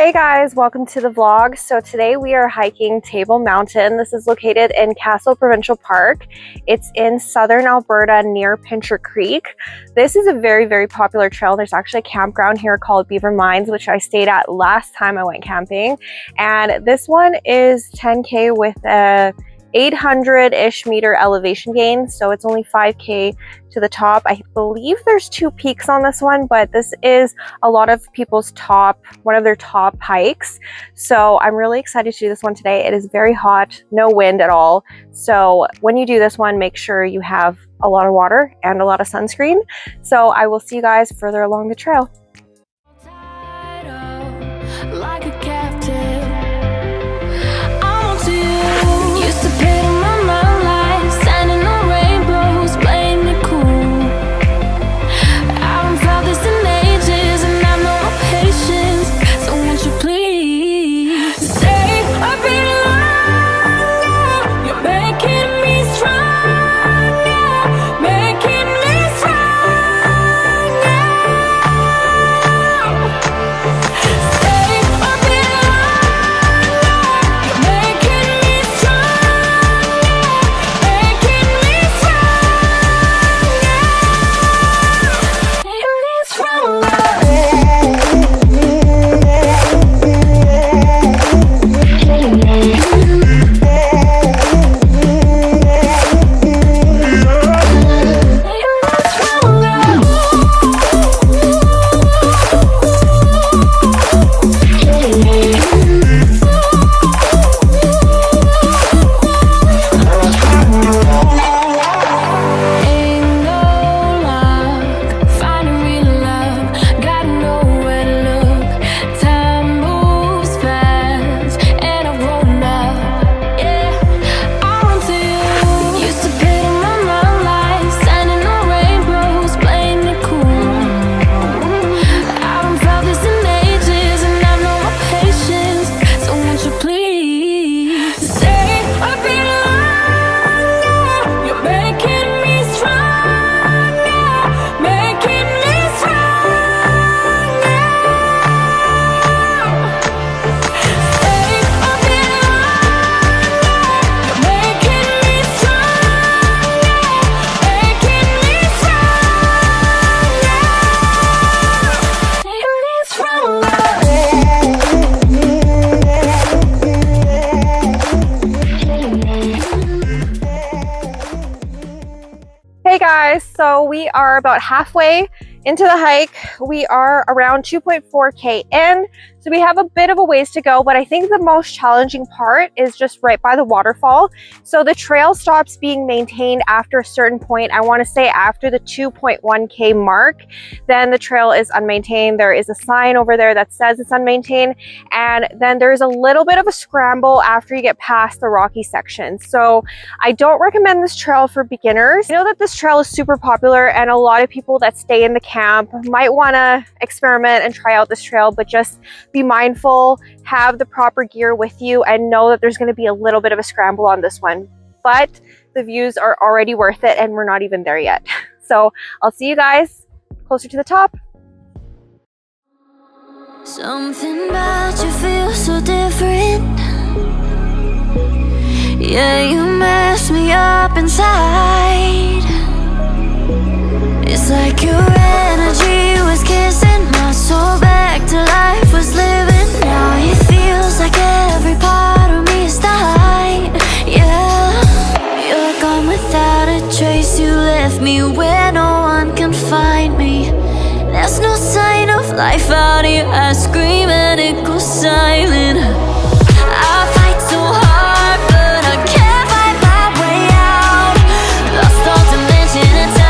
Hey guys, welcome to the vlog. So today we are hiking Table Mountain. This is located in Castle Provincial Park. It's in southern Alberta near Pincher Creek. This is a very popular trail. There's actually a campground here called Beaver Mines, which I stayed at last time I went camping. And this one is 10K with a 800-ish meter elevation gain, so it's only 5K to the top. I believe there's 2 peaks on this one, but this is a lot of people's one of their top hikes. So I'm really excited to do this one today. It is very hot, no wind at all. So when you do this one, make sure you have a lot of water and a lot of sunscreen. So I will see you guys further along the trail. Like a captive. Hey guys, so we are about halfway into the hike. We are around 2.4K in, so we have a bit of a ways to go, but I think the most challenging part is just right by the waterfall. So the trail stops being maintained after a certain point. I want to say after the 2.1K mark, then the trail is unmaintained. There is a sign over there that says it's unmaintained, and then there's a little bit of a scramble after you get past the rocky section. So I don't recommend this trail for beginners. I know that this trail is super popular and a lot of people that stay in the camp might want to experiment and try out this trail, but just be mindful, have the proper gear with you, and know that there's going to be a little bit of a scramble on this one. But the views are already worth it and we're not even there yet. So I'll see you guys closer to the top. Something about you feels so different. Yeah, you mess me up inside. It's like your energy was kissing my soul back to life, was living. Now it feels like every part of me is dying. Yeah, you're gone without a trace. You left me where no one can find me. There's no sign of life out here. I scream and it goes silent. I fight so hard, but I can't find my way out. Lost all dimension and time.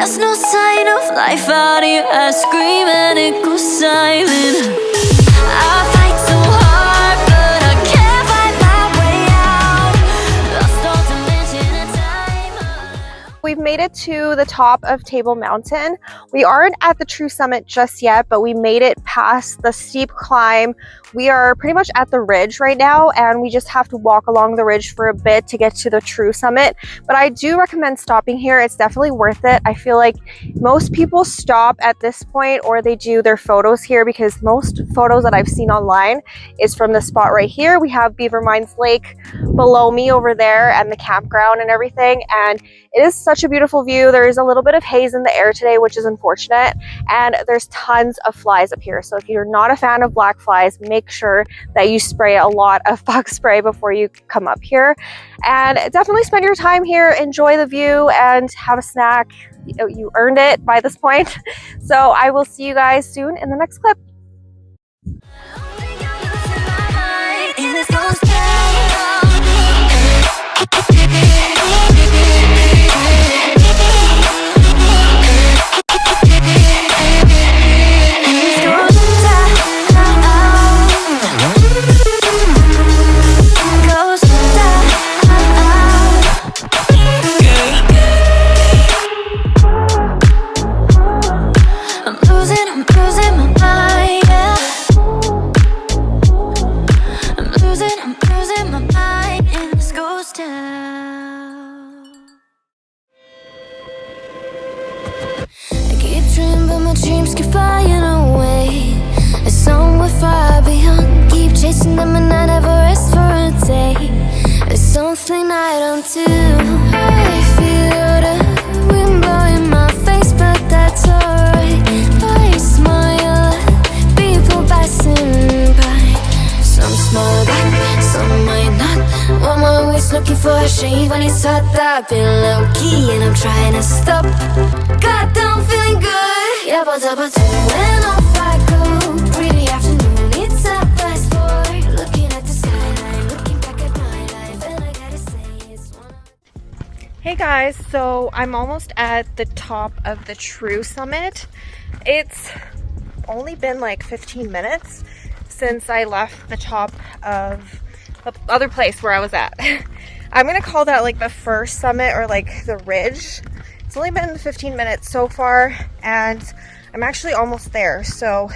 There's no sign of life out here. I scream and it goes silent. I fight so hard, but I can't find my way out. Lost all dimension and time. We've made it to the top of Table Mountain. We aren't at the true summit just yet, but we made it past the steep climb. We are pretty much at the ridge right now, and we just have to walk along the ridge for a bit to get to the true summit. But I do recommend stopping here. It's definitely worth it. I feel like most people stop at this point, or they do their photos here, because most photos that I've seen online is from the spot right here. We have Beaver Mines Lake below me over there and the campground and everything, and it is such a beautiful view. There is a little bit of haze in the air today, which is unfortunate, and there's tons of flies up here. So if you're not a fan of black flies, make sure that you spray a lot of bug spray before you come up here, and definitely spend your time here, enjoy the view, and have a snack. You earned it by this point. So I will see you guys soon in the next clip. Dreams keep flying away, somewhere far beyond. Keep chasing them and I never rest for a day. There's something I don't do. I feel the wind blowing my face, but that's alright. I smile at people passing by. Some smile back, some might not. I'm always looking for a shade when it's hot. I've been low key and I'm trying to stop. God, I'm feeling good. Yeah, but when off I go, pretty afternoon, it's a fast boy. Looking at the skyline, looking back at my life, and I gotta say it's one. Hey guys, so I'm almost at the top of the true summit. It's only been like 15 minutes since I left the top of the other place where I was at. I'm gonna call that like the first summit, or like the ridge. It's only been 15 minutes so far, and I'm actually almost there. So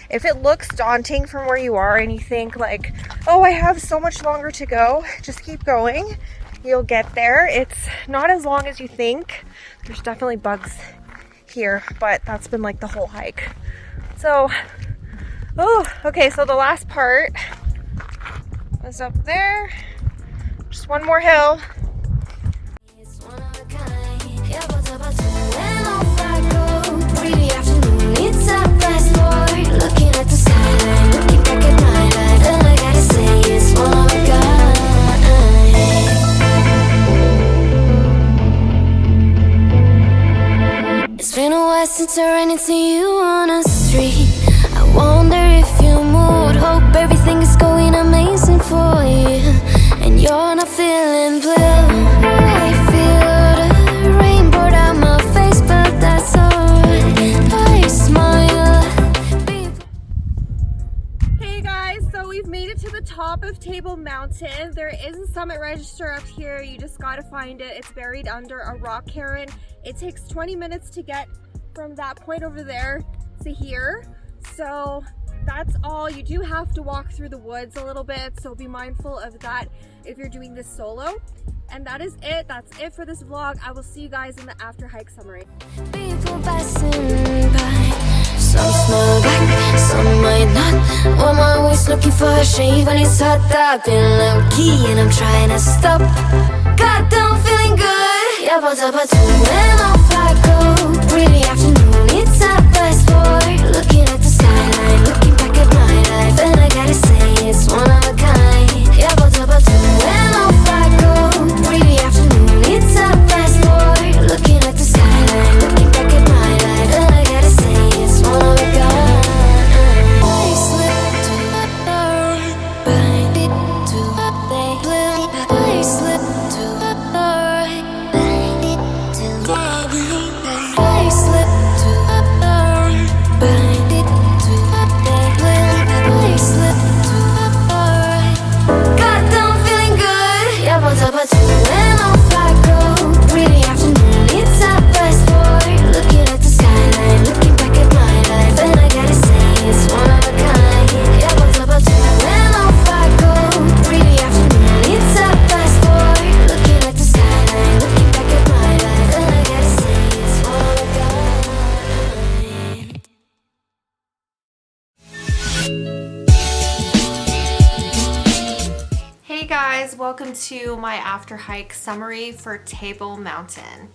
if it looks daunting from where you are and you think like, oh, I have so much longer to go, just keep going. You'll get there. It's not as long as you think. There's definitely bugs here, but that's been like the whole hike. So, oh, okay, so the last part was up there. Just one more hill. It's been a while since I ran into you on a street. I wonder if you moved. Hope everything is going amazing for you, and you're not feeling blue. I feel the rain pour down my face, but that's alright. I smile. Hey guys, so we've made it to the top of Table Mountain. There is a summit register up here. You just gotta find it. It's buried under a rock cairn. It takes 20 minutes to get from that point over there to here. So that's all. You do have to walk through the woods a little bit, so be mindful of that if you're doing this solo. And that is it. That's it for this vlog. I will see you guys in the after hike summary. People passing by, some smile back, some might not. I'm always looking for a shade when it's hot. I've been low key and I'm trying to stop. God, I'm feeling good. Yeah, but when off I go, pretty afternoon, it's a fast boy. Looking at the skyline, looking back at my life, and I gotta say it's one of a kind. Yeah, but when off I go, pretty afternoon, it's a fast boy. Looking at the skyline, looking back at my life, and I gotta say it's one of a kind. I slipped to the right, bind it to the blue. I slipped to the right, bind it to the welcome to my after hike summary for Table Mountain.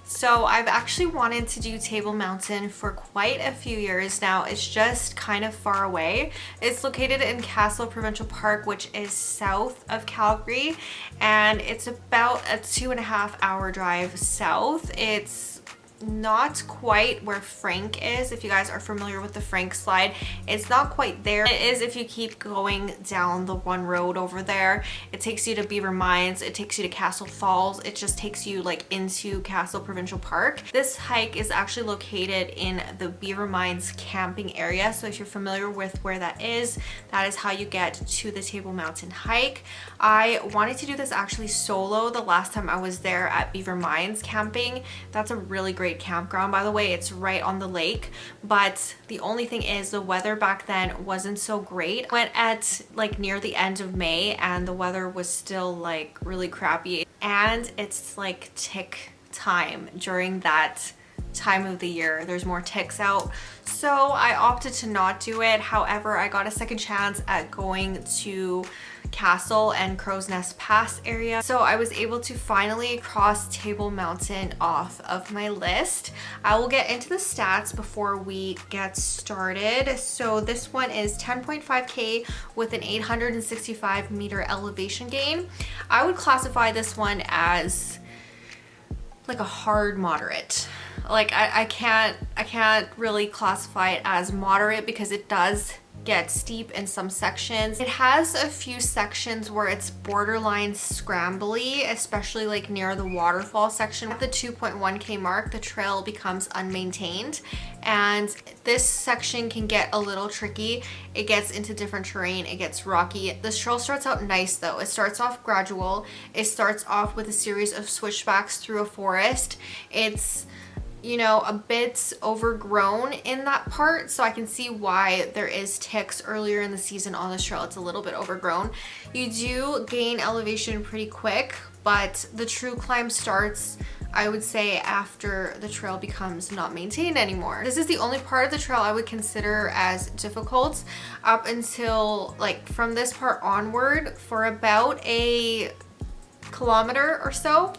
So I've actually wanted to do Table Mountain for quite a few years now. It's just kind of far away. It's located in Castle Provincial Park, which is south of Calgary, and it's about a 2.5-hour drive south. It's not quite where Frank is. If you guys are familiar with the Frank slide, it's not quite there. It is if you keep going down the one road over there. It takes you to Beaver Mines, it takes you to Castle Falls, it just takes you like into Castle Provincial Park. This hike is actually located in the Beaver Mines camping area, so if you're familiar with where that is how you get to the Table Mountain hike. I wanted to do this actually solo the last time I was there at Beaver Mines camping. That's a really great campground, by the way. It's right on the lake, but the only thing is the weather back then wasn't so great. Went at like near the end of May and the weather was still like really crappy, and it's like tick time during that time of the year. There's more ticks out, so I opted to not do it. However, I got a second chance at going to Castle and Crowsnest Pass area, so I was able to finally cross Table Mountain off of my list. I will get into the stats before we get started. So this one is 10.5k with an 865 meter elevation gain. I would classify this one as like a hard moderate. Like I can't really classify it as moderate because it does get steep in some sections. It has a few sections where it's borderline scrambly, especially like near the waterfall section. At the 2.1k mark, the trail becomes unmaintained, and this section can get a little tricky. It gets into different terrain, it gets rocky. This trail starts out nice though. It starts off gradual. It starts off with a series of switchbacks through a forest. It's, you know, a bit overgrown in that part, so I can see why there is ticks earlier in the season on this trail. It's a little bit overgrown. You do gain elevation pretty quick, but the true climb starts, I would say, after the trail becomes not maintained anymore. This is the only part of the trail I would consider as difficult up until like from this part onward for about a kilometer or so.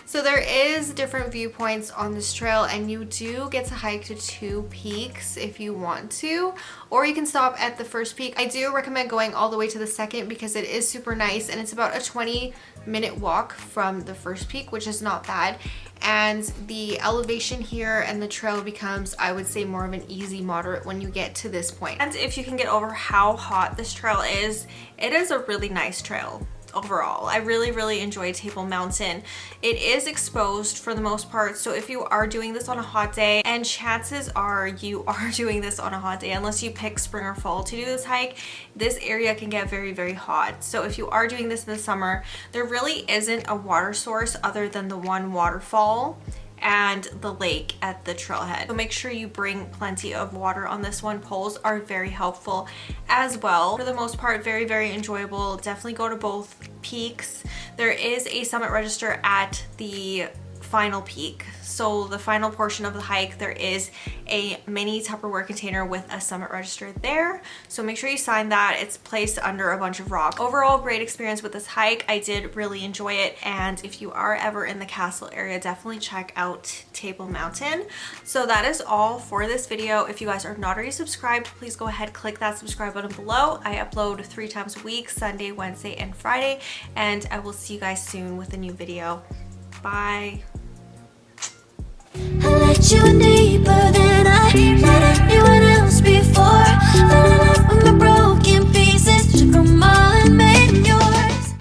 So there is different viewpoints on this trail, and you do get to hike to 2 peaks if you want to, or you can stop at the first peak. I do recommend going all the way to the second because it is super nice, and it's about a 20-minute walk from the first peak, which is not bad. And the elevation here and the trail becomes, I would say, more of an easy moderate when you get to this point. And if you can get over how hot this trail is, it is a really nice trail. Overall, I really enjoy Table Mountain. It is exposed for the most part, so if you are doing this on a hot day, and chances are you are doing this on a hot day unless you pick spring or fall to do this hike, this area can get very hot. So if you are doing this in the summer, there really isn't a water source other than the one waterfall and the lake at the trailhead. So make sure you bring plenty of water on this one. Poles are very helpful as well. For the most part, very enjoyable. Definitely go to both peaks. There is a summit register at the final peak. So the final portion of the hike, there is a mini Tupperware container with a summit register there. So make sure you sign that. It's placed under a bunch of rocks. Overall, great experience with this hike. I did really enjoy it. And if you are ever in the Castle area, definitely check out Table Mountain. So that is all for this video. If you guys are not already subscribed, please go ahead, click that subscribe button below. I upload 3 times a week, Sunday, Wednesday, and Friday. And I will see you guys soon with a new video. Bye. I let you in deeper than I